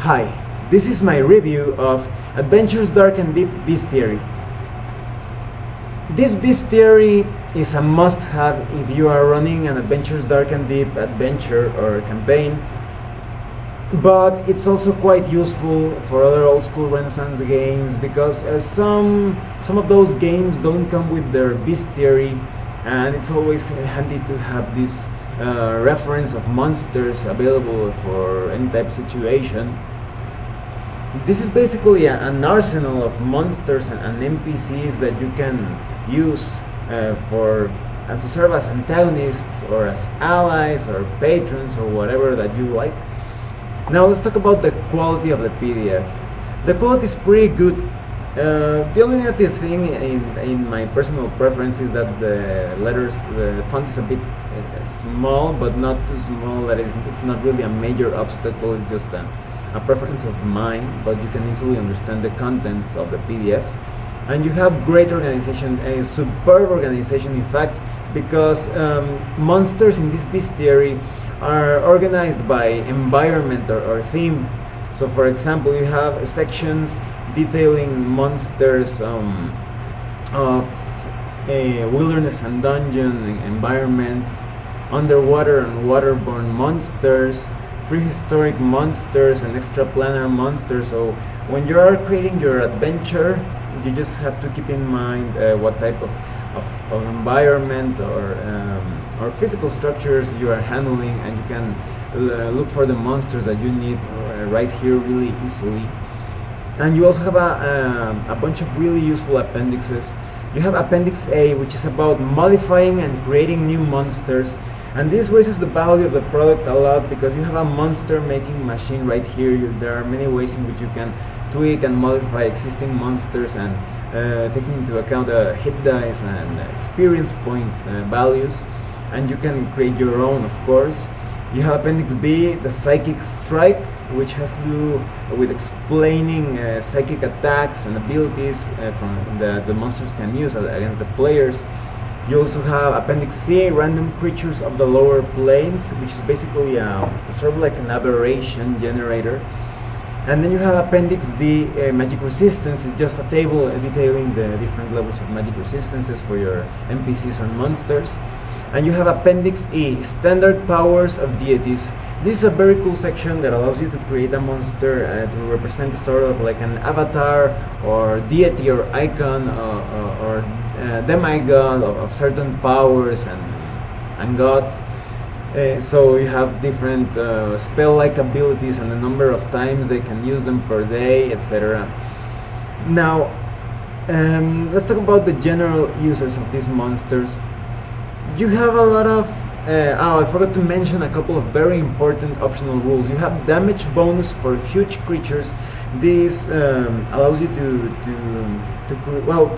Hi, this is my review of Adventures Dark and Deep Bestiary. This bestiary is a must-have if you are running an Adventures Dark and Deep adventure or campaign, but it's also quite useful for other old-school Renaissance games because some of those games don't come with their bestiary, and it's always handy to have this reference of monsters available for any type of situation. This is basically an arsenal of monsters and NPCs that you can use to serve as antagonists or as allies or patrons or whatever that you like. Now let's talk about the quality of the PDF. The quality is pretty good. The only negative thing in my personal preference is that the font is a bit small, but not too small that it's not really a major obstacle. It's just a preference of mine, but you can easily understand the contents of the PDF. And you have great organization, a superb organization in fact, because monsters in this bestiary are organized by environment or theme. So for example, you have sections detailing monsters of wilderness and dungeon environments, underwater and waterborne monsters, prehistoric monsters, and extraplanar monsters. So when you are creating your adventure, you just have to keep in mind what type of environment or physical structures you are handling, and you can look for the monsters that you need right here really easily. And you also have a bunch of really useful appendixes. You have Appendix A, which is about modifying and creating new monsters, and this raises the value of the product a lot because you have a monster making machine right here. There are many ways in which you can tweak and modify existing monsters, and taking into account hit dice and experience points values, and you can create your own, of course. You have Appendix B, the Psychic Strike, which has to do with explaining psychic attacks and abilities from the monsters can use against the players. You also have Appendix C, Random Creatures of the Lower Planes, which is basically sort of like an aberration generator. And then you have Appendix D, Magic Resistance. It's just a table detailing the different levels of magic resistances for your NPCs or monsters. And you have Appendix E, Standard Powers of Deities. This is a very cool section that allows you to create a monster to represent sort of like an avatar or deity or icon or demigod of certain powers and gods. So you have different spell-like abilities and the number of times they can use them per day, etc. Now, let's talk about the general uses of these monsters. You have a lot of I forgot to mention a couple of very important optional rules. You have damage bonus for huge creatures. This allows you to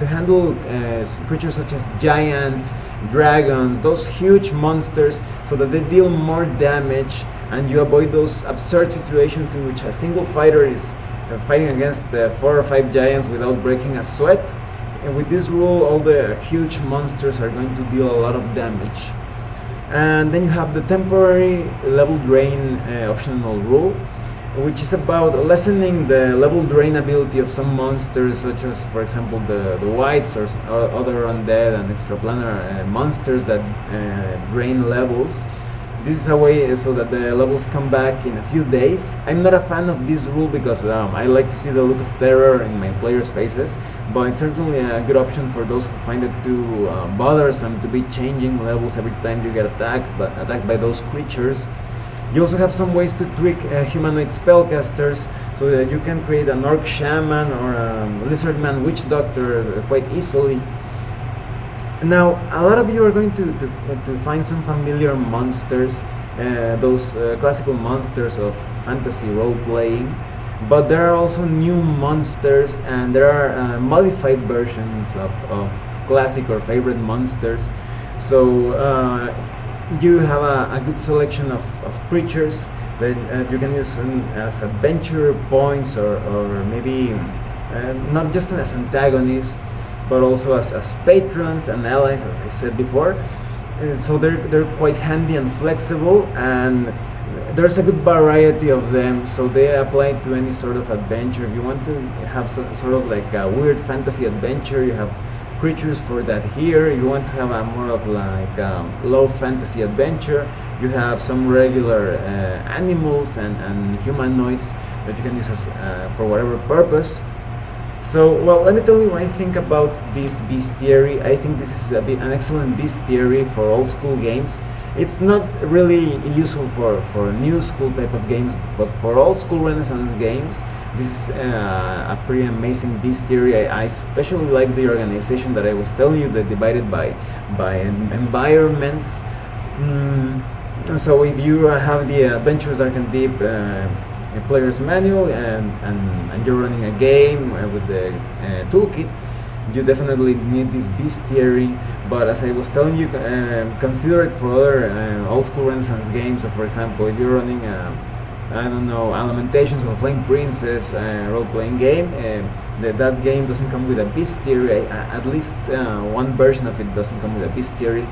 handle creatures such as giants, dragons, those huge monsters, so that they deal more damage, and you avoid those absurd situations in which a single fighter is fighting against 4 or 5 giants without breaking a sweat. And with this rule, all the huge monsters are going to deal a lot of damage. And then you have the temporary level drain optional rule, which is about lessening the level drain ability of some monsters, such as, for example, the wights or other undead and extraplanar monsters that drain levels. This is a way so that the levels come back in a few days. I'm not a fan of this rule because I like to see the look of terror in my players' faces, but it's certainly a good option for those who find it too bothersome to be changing levels every time you get attacked by those creatures. You also have some ways to tweak humanoid spellcasters so that you can create an orc shaman or a lizard man witch doctor quite easily. Now, a lot of you are going to find some familiar monsters, those classical monsters of fantasy role-playing, but there are also new monsters, and there are modified versions of classic or favorite monsters. So you have a good selection of creatures that you can use as adventure points or maybe not just as antagonists, but also as patrons and allies, as I said before. So they're quite handy and flexible, and there's a good variety of them, so they apply to any sort of adventure. If you want to have sort of like a weird fantasy adventure, you have creatures for that here. If you want to have a more of like low fantasy adventure, you have some regular animals and humanoids that you can use as, for whatever purpose. So, well, let me tell you what I think about this bestiary. I think this is an excellent bestiary for old school games. It's not really useful for new school type of games, but for old school Renaissance games, this is a pretty amazing bestiary. I especially like the organization that I was telling you, that divided by environments. So if you have the Adventures Dark and Deep player's manual and you're running a game with the toolkit, you definitely need this bestiary. But as I was telling you, consider it for other old school Renaissance games. So for example, if you're running I don't know, a Lamentations of a Flame Princess role-playing game, that game doesn't come with a bestiary. At least one version of it doesn't come with a bestiary.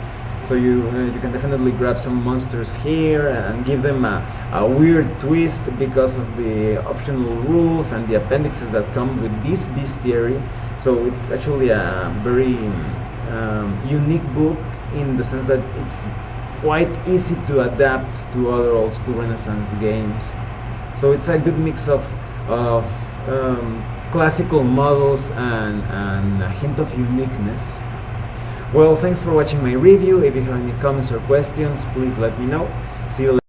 So you can definitely grab some monsters here and give them a weird twist because of the optional rules and the appendices that come with this bestiary. So it's actually a very unique book in the sense that it's quite easy to adapt to other old school Renaissance games. So it's a good mix of classical models and a hint of uniqueness. Well, thanks for watching my review. If you have any comments or questions, please let me know. See you later.